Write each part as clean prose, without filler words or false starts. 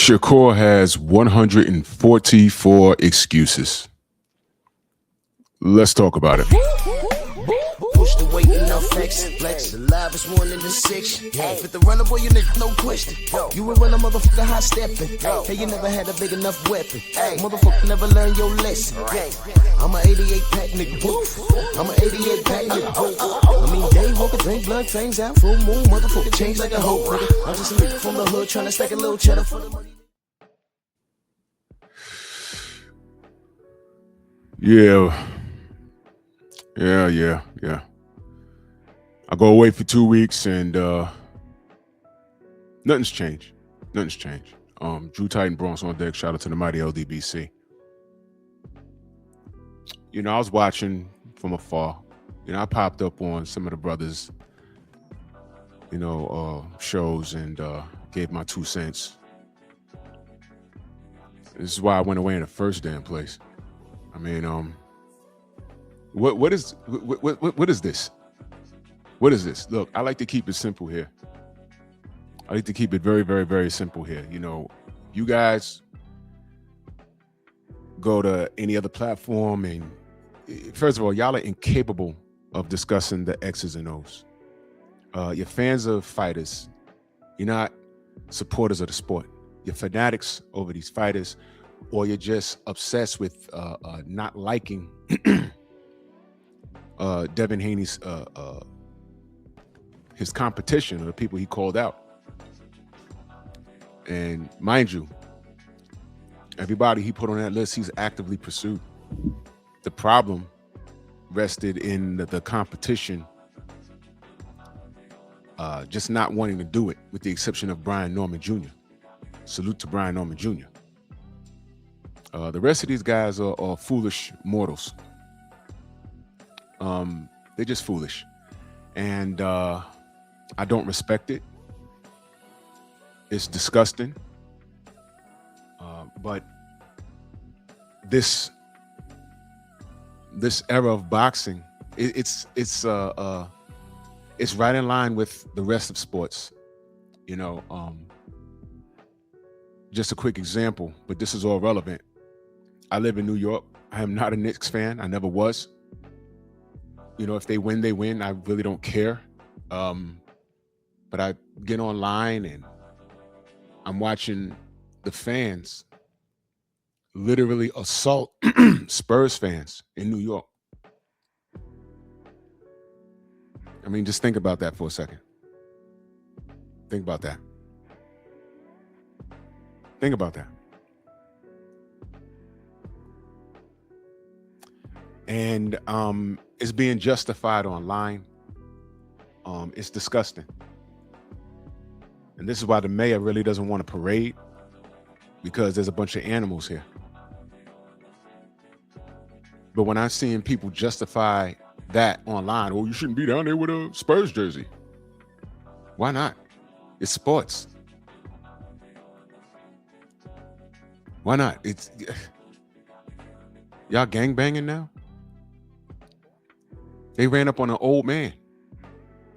Shakur has 144 excuses. Let's talk about it. Push the weight and no flex. Flex alive is one in the six. Fit the runner boy, you nigga, no question. You will run a motherfucker high stepping. Hey, you never had a big enough weapon. Motherfucker never learned your lesson. I'm a 88 pack nigga. I'm a 88 pack nigga. I mean, day walker, drink blood, trains out, full moon. Motherfucker change like a hoe. I'm just a nigga from the hood trying to stack a little cheddar for the money. Yeah. I go away for 2 weeks and nothing's changed. Drew Titan Bronx on deck. Shout out to the mighty LDBC. You know, I was watching from afar. You know, I popped up on some of the brothers, shows and gave my 2 cents. This is why I went away in the first damn place. I mean, what is this? What is this? Look, I like to keep it simple here. I like to keep it very, very, very simple here. You know, you guys go to any other platform and first of all, y'all are incapable of discussing the X's and O's. You're fans of fighters. You're not supporters of the sport. You're fanatics over these fighters, or you're just obsessed with not liking Devin Haney's his competition, or the people he called out. And mind you, everybody he put on that list, he's actively pursued. The problem rested in the competition just not wanting to do it, with the exception of Brian Norman Jr. Salute to Brian Norman Jr. The rest of these guys are foolish mortals. They're just foolish. And I don't respect it. It's disgusting. But this era of boxing, it's right in line with the rest of sports. You know, just a quick example, but this is all relevant. I live in New York. I am not a Knicks fan. I never was. You know, if they win, they win. I really don't care. But I get online and I'm watching the fans literally assault Spurs fans in New York. I mean, just think about that for a second. Think about that. Think about that. And it's being justified online. It's disgusting. And this is why the mayor really doesn't want a parade, because there's a bunch of animals here. But when I'm seeing people justify that online, oh, you shouldn't be down there with a Spurs jersey. Why not? It's sports. Why not? It's y'all gangbanging now? They ran up on an old man.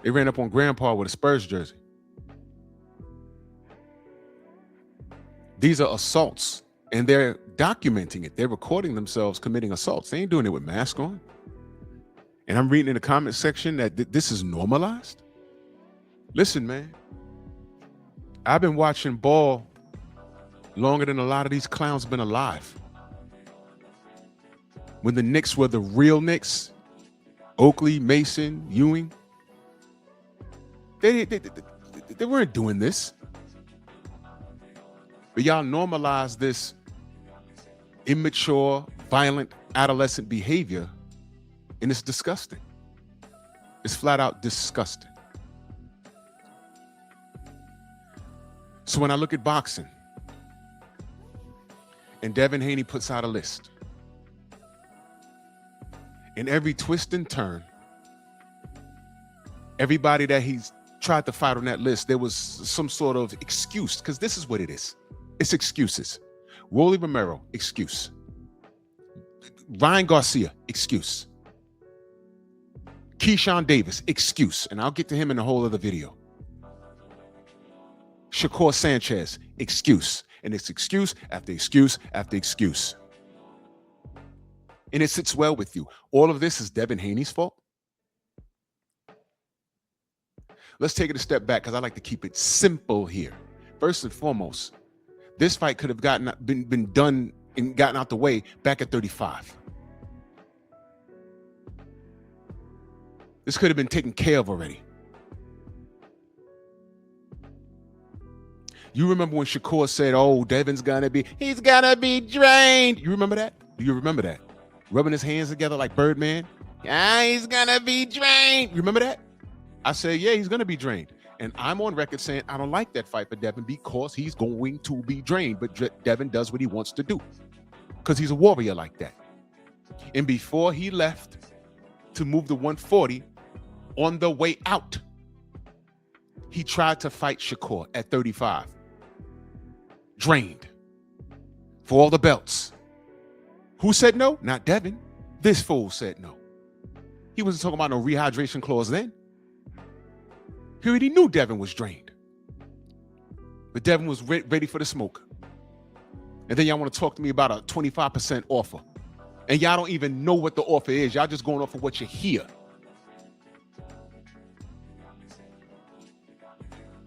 They ran up on grandpa with a Spurs jersey. These are assaults, and they're documenting it. They're recording themselves committing assaults. They ain't doing it with mask on. And I'm reading in the comment section that this is normalized. Listen, man, I've been watching ball longer than a lot of these clowns been alive. When the Knicks were the real Knicks, Oakley, Mason, Ewing, they weren't doing this. But y'all normalize this immature, violent, adolescent behavior, and it's disgusting. It's flat out disgusting. So when I look at boxing, and Devin Haney puts out a list, in every twist and turn, everybody that he's tried to fight on that list, there was some sort of excuse, because this is what it is. It's excuses. Rolly Romero, excuse. Ryan Garcia, excuse. Keyshawn Davis, excuse. And I'll get to him in the whole other video. Shakur Sanchez, excuse. And it's excuse after excuse after excuse. And it sits well with you. All of this is Devin Haney's fault. Let's take it a step back because I like to keep it simple here. First and foremost, this fight could have been done and gotten out the way back at 35. This could have been taken care of already. You remember when Shakur said, oh, he's gonna be drained. You remember that? Do you remember that? Rubbing his hands together like Birdman. He's gonna be drained. You remember that? I said, yeah, he's gonna be drained. And I'm on record saying I don't like that fight for Devin because he's going to be drained. But Devin does what he wants to do because he's a warrior like that. And before he left to move to 140, on the way out, he tried to fight Shakur at 35. Drained for all the belts. Who said no? Not Devin. This fool said no. He wasn't talking about no rehydration clause then. He already knew Devin was drained. But Devin was ready for the smoke. And then y'all want to talk to me about a 25% offer. And y'all don't even know what the offer is. Y'all just going off of what you hear.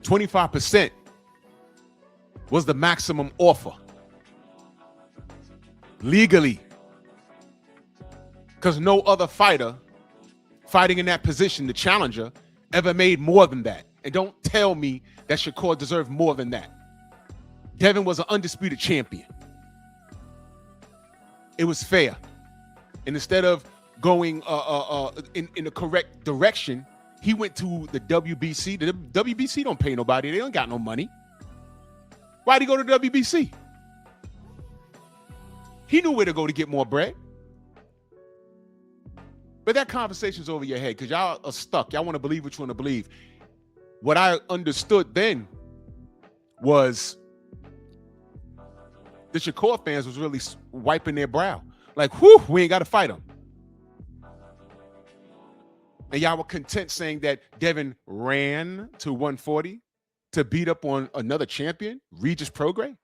25% was the maximum offer. Legally. Because no other fighter fighting in that position, the challenger, ever made more than that. And don't tell me that Shakur deserved more than that. Devin was an undisputed champion. It was fair. And instead of going in the correct direction, he went to the WBC. The WBC don't pay nobody. They don't got no money. Why'd he go to the WBC? He knew where to go to get more bread. But that conversation's over your head because y'all are stuck. Y'all want to believe what you want to believe. What I understood then was the Shakur fans was really wiping their brow. Like, whew, we ain't got to fight him. And y'all were content saying that Devin ran to 140 to beat up on another champion, Regis Prograis.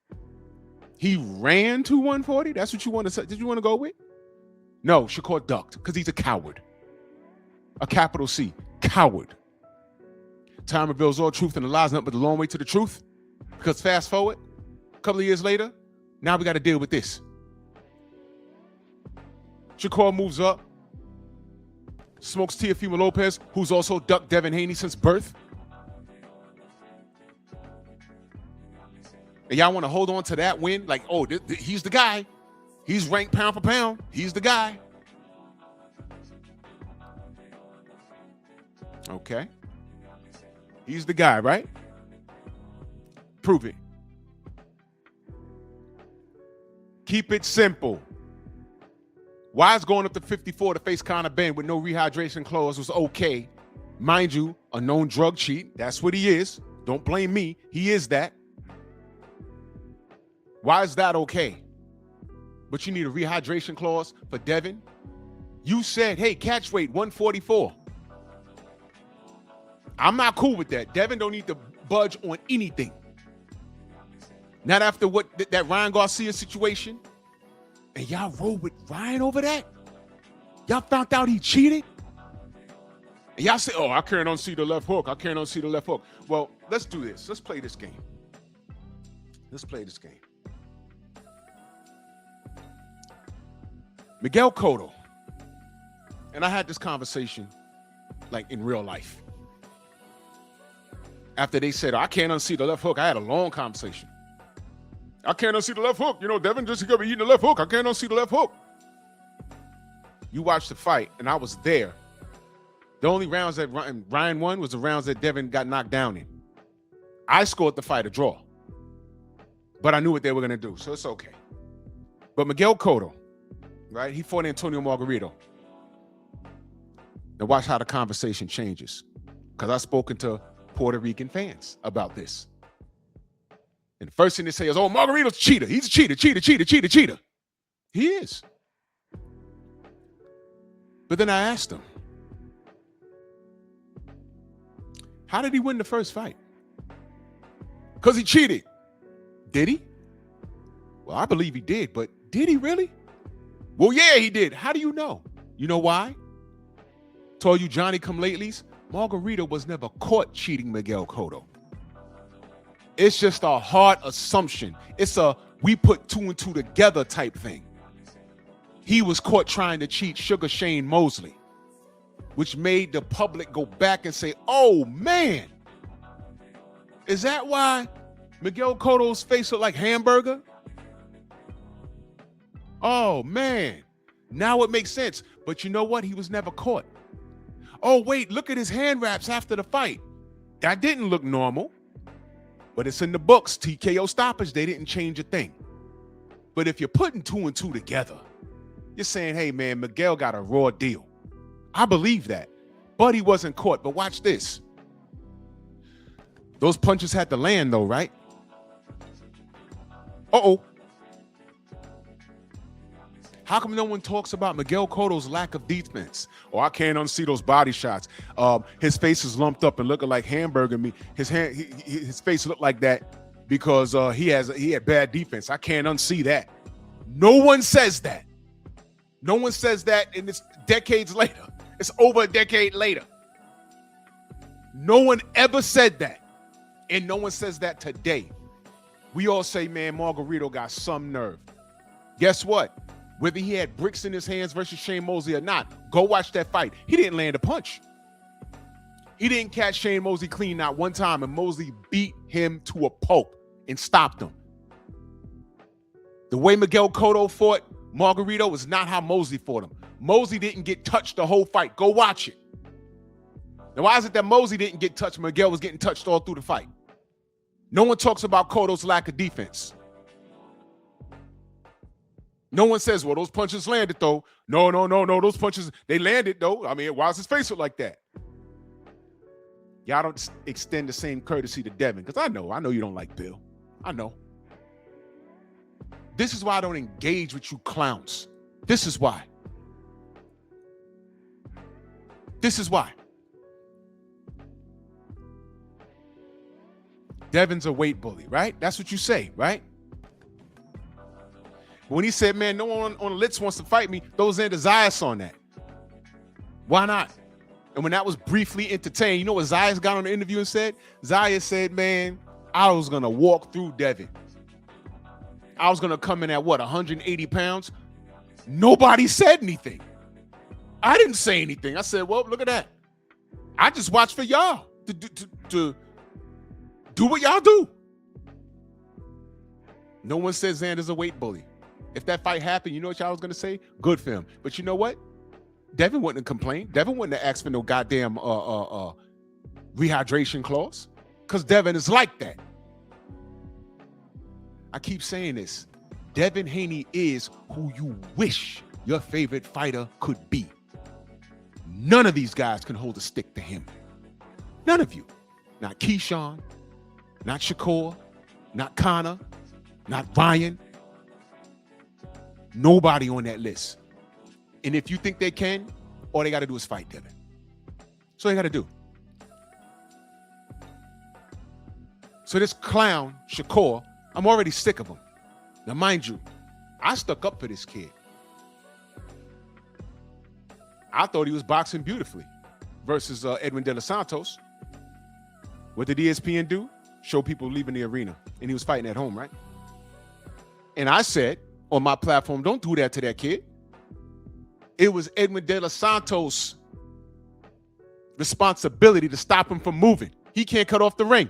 He ran to 140? That's what you want to say? Did you want to go with? No, Shakur ducked because he's a coward. A capital C, coward. Time reveals all truth and the lies, nothing but the long way to the truth. Because fast forward, a couple of years later, now we got to deal with this. Shakur moves up, smokes Teofimo Lopez, who's also ducked Devin Haney since birth. And y'all want to hold on to that win? Like, oh, he's the guy. He's ranked pound for pound. He's the guy. Okay. He's the guy, right? Prove it. Keep it simple. Why is going up to 54 to face Conor Ben with no rehydration clause was okay? Mind you, a known drug cheat. That's what he is. Don't blame me. He is that. Why is that okay? But you need a rehydration clause for Devin? You said, hey, catch weight 144. I'm not cool with that. Devin don't need to budge on anything. Not after what that Ryan Garcia situation. And y'all rolled with Ryan over that? Y'all found out he cheated? And y'all say, oh, I can't unsee the left hook. I can't unsee the left hook. Well, let's do this. Let's play this game. Let's play this game. Miguel Cotto, and I had this conversation like in real life. After they said, I can't unsee the left hook, I had a long conversation. I can't unsee the left hook. You know, Devin just gonna be eating the left hook. I can't unsee the left hook. You watched the fight, and I was there. The only rounds that Ryan won was the rounds that Devin got knocked down in. I scored the fight a draw. But I knew what they were gonna do, so it's okay. But Miguel Cotto, right? He fought Antonio Margarito. Now watch how the conversation changes. Because I've spoken to Puerto Rican fans about this. And the first thing they say is, oh, Margarito's a cheater. He's a cheater. He is. But then I asked him, how did he win the first fight? Because he cheated. Did he? Well, I believe he did, but did he really? Well, yeah, he did. How do you know? You know why? Told you Johnny come latelys, Margarito was never caught cheating Miguel Cotto. It's just a hard assumption. It's a we put two and two together type thing. He was caught trying to cheat Sugar Shane Mosley, which made the public go back and say, oh man, is that why Miguel Cotto's face looked like hamburger? Oh man, now it makes sense. But you know what? He was never caught. Oh wait, look at his hand wraps after the fight. That didn't look normal. But it's in the books, TKO stoppage, they didn't change a thing. But if you're putting two and two together, you're saying, hey man, Miguel got a raw deal. I believe that. But he wasn't caught. But watch this. Those punches had to land though, right? Uh-oh. How come no one talks about Miguel Cotto's lack of defense? Oh, I can't unsee those body shots. His face is lumped up and looking like hamburger meat. His face looked like that because he had bad defense. I can't unsee that. No one says that. No one says that, and it's decades later. It's over a decade later. No one ever said that, and no one says that today. We all say, man, Margarito got some nerve. Guess what? Whether he had bricks in his hands versus Shane Mosley or not, go watch that fight. He didn't land a punch. He didn't catch Shane Mosley clean not one time, and Mosley beat him to a pulp and stopped him. The way Miguel Cotto fought Margarito was not how Mosley fought him. Mosley didn't get touched the whole fight. Go watch it. Now, why is it that Mosley didn't get touched? Miguel was getting touched all through the fight. No one talks about Cotto's lack of defense. No one says, well, those punches landed, though. No. Those punches, they landed, though. I mean, why does his face look like that? Y'all don't extend the same courtesy to Devin, because I know you don't like Bill. I know. This is why I don't engage with you clowns. This is why. This is why. Devin's a weight bully, right? That's what you say, right? When he said, man, no one on the list wants to fight me, those Xander Zayas on that. Why not? And when that was briefly entertained, you know what Zayas got on the interview and said? Zayas said, man, I was going to walk through Devin. I was going to come in at, 180 pounds? Nobody said anything. I didn't say anything. I said, well, look at that. I just watched for y'all to do what y'all do. No one says Xander's a weight bully. If that fight happened, you know what y'all was going to say? Good for him. But you know what? Devin wouldn't have complained. Devin wouldn't have asked for no goddamn rehydration clause, because Devin is like that. I keep saying this. Devin Haney is who you wish your favorite fighter could be. None of these guys can hold a stick to him. None of you. Not Keyshawn, not Shakur, not Connor, not Ryan. Nobody on that list. And if you think they can, all they got to do is fight Devin. That's all they got to do. So this clown, Shakur, I'm already sick of him. Now, mind you, I stuck up for this kid. I thought he was boxing beautifully versus Edwin De Los Santos. What did ESPN do? Show people leaving the arena. And he was fighting at home, right? And I said on my platform, don't do that to that kid. It was Edwin De Los Santos' responsibility to stop him from moving. He can't cut off the ring.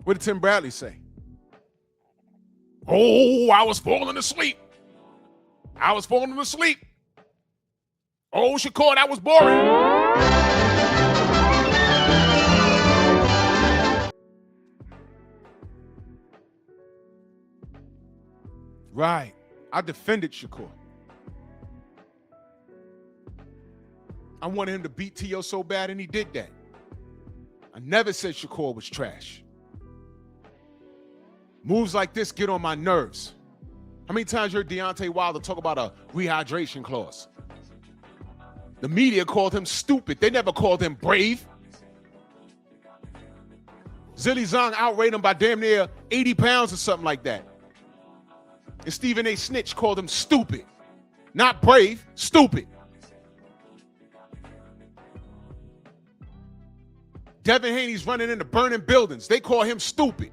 What did Tim Bradley say? Oh, I was falling asleep. I was falling asleep. Oh, Shakur, that was boring. Right. I defended Shakur. I wanted him to beat T.O. so bad, and he did that. I never said Shakur was trash. Moves like this get on my nerves. How many times you heard Deontay Wilder talk about a rehydration clause? The media called him stupid. They never called him brave. Zilly Zhang outrated him by damn near 80 pounds or something like that. And Stephen A. Snitch called him stupid. Not brave, stupid. Devin Haney's running into burning buildings. They call him stupid.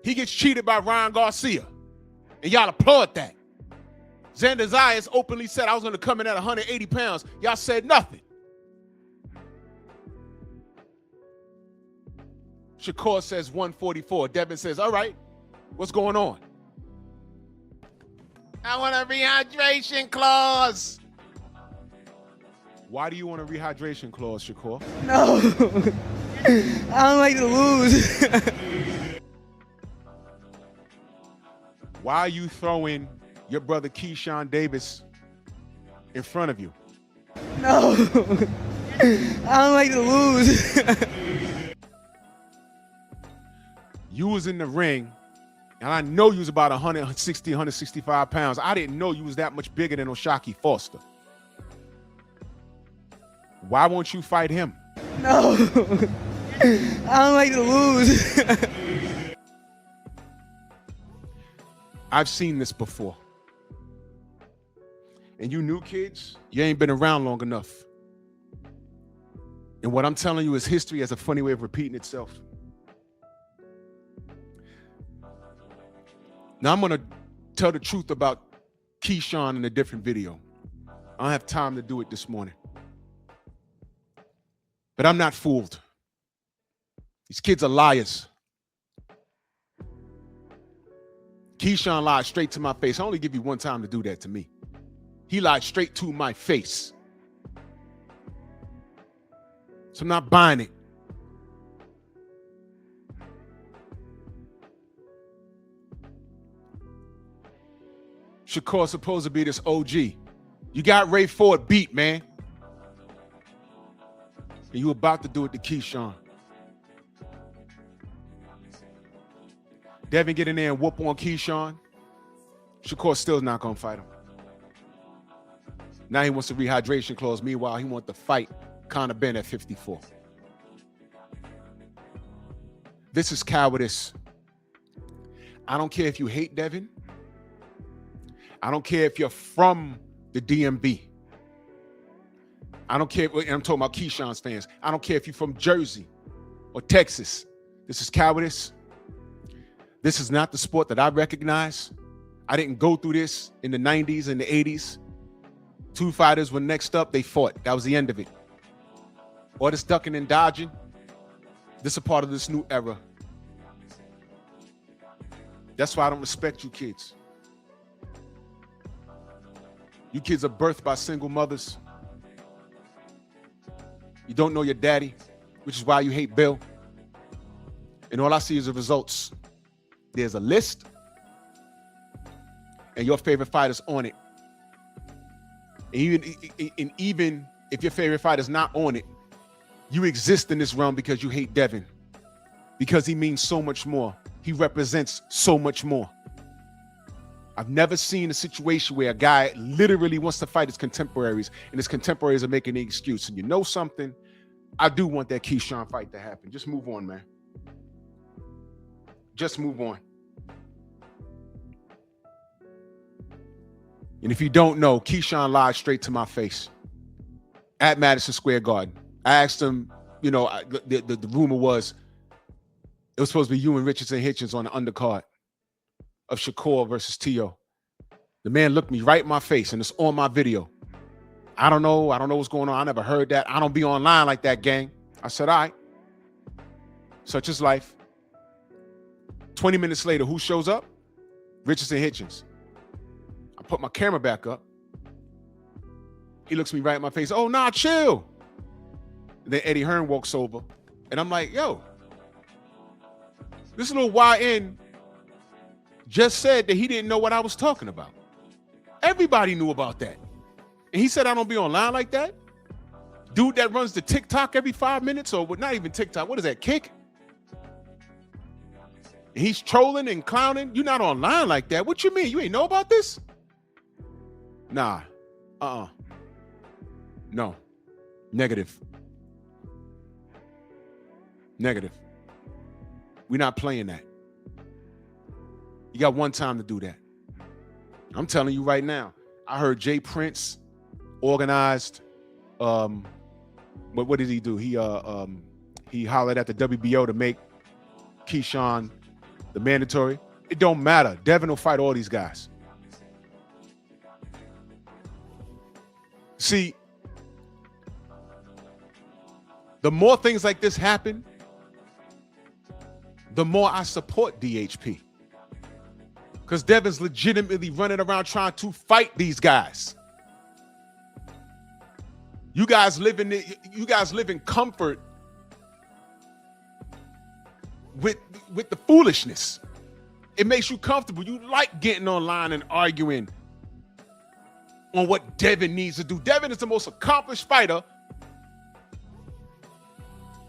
He gets cheated by Ryan Garcia. And y'all applaud that. Xander Zayas openly said I was going to come in at 180 pounds. Y'all said nothing. Shakur says 144. Devin says, all right, what's going on? I want a rehydration clause. Why do you want a rehydration clause, Shakur? No. I don't like to lose. Why are you throwing your brother Keyshawn Davis in front of you? No. I don't like to lose. You was in the ring, and I know you was about 160, 165 pounds. I didn't know you was that much bigger than Oshaki Foster. Why won't you fight him? No. I don't like to lose. I've seen this before. And you new kids, you ain't been around long enough. And what I'm telling you is history has a funny way of repeating itself. Now I'm going to tell the truth about Keyshawn in a different video. I don't have time to do it this morning. But I'm not fooled. These kids are liars. Keyshawn lied straight to my face. I only give you one time to do that to me. He lied straight to my face. So I'm not buying it. Shakur supposed to be this OG. You got Ray Ford beat, man. And you about to do it to Keyshawn. Devin get in there and whoop on Keyshawn. Shakur still's not going to fight him. Now he wants a rehydration clause. Meanwhile, he wants to fight Conor Benn at 54. This is cowardice. I don't care if you hate Devin. I don't care if you're from the DMV. I don't care, and I'm talking about Keyshawn's fans. I don't care if you're from Jersey or Texas. This is cowardice. This is not the sport that I recognize. I didn't go through this in the 90s and the 80s. Two fighters were next up, they fought. That was the end of it. All this ducking and dodging, this is a part of this new era. That's why I don't respect you kids. You kids are birthed by single mothers. You don't know your daddy, which is why you hate Bill. And all I see is the results. There's a list, and your favorite fighter's on it. And even if your favorite fighter's not on it, you exist in this realm because you hate Devin. Because he means so much more. He represents so much more. I've never seen a situation where a guy literally wants to fight his contemporaries, and his contemporaries are making the excuse. And you know something? I do want that Keyshawn fight to happen. Just move on, man. Just move on. And if you don't know, Keyshawn lied straight to my face at Madison Square Garden. I asked him, you know, the rumor was it was supposed to be you and Richardson Hitchens on the undercard of Shakur versus T.O. The man looked me right in my face, and it's on my video. I don't know what's going on. I never heard that. I don't be online like that, gang. I said, all right. Such is life. 20 minutes later, who shows up? Richardson Hitchens. I put my camera back up. He looks me right in my face. Oh, nah, chill. And then Eddie Hearn walks over, and I'm like, yo, this little YN just said that he didn't know what I was talking about. Everybody knew about that. And he said I don't be online like that. Dude that runs the TikTok every 5 minutes, or not even TikTok, what is that, Kick? And he's trolling and clowning. You're not online like that. What you mean? You ain't know about this? Nah. No. Negative. We're not playing that. You got one time to do that. I'm telling you right now. I heard Jay Prince organized. What did he do? He hollered at the WBO to make Keyshawn the mandatory. It don't matter. Devin will fight all these guys. See, the more things like this happen, the more I support DHP. Because Devin's legitimately running around trying to fight these guys. You guys live in comfort with the foolishness. It makes you comfortable. You like getting online and arguing on what Devin needs to do. Devin is the most accomplished fighter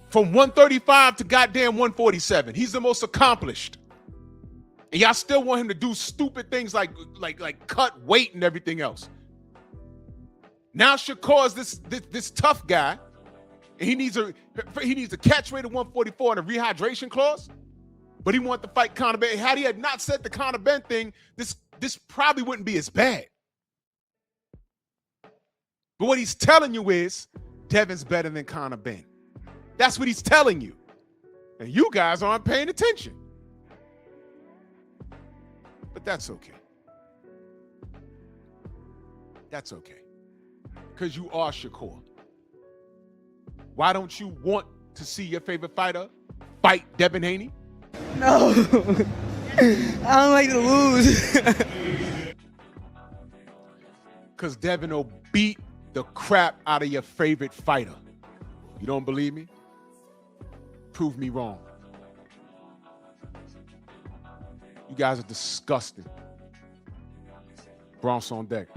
from 135 to goddamn 147. He's the most accomplished. And y'all still want him to do stupid things like cut weight and everything else. Now Shakur's this tough guy, and he needs a catch weight of 144 and a rehydration clause. But he wanted to fight Conor Benn. Had he had not said the Conor Benn thing, this probably wouldn't be as bad. But what he's telling you is Devin's better than Conor Benn. That's what he's telling you. And you guys aren't paying attention. But that's okay. That's okay. Because you are Shakur. Why don't you want to see your favorite fighter fight Devin Haney? No. I don't like to lose. Because Devin will beat the crap out of your favorite fighter. You don't believe me? Prove me wrong. You guys are disgusting. Bronx on deck.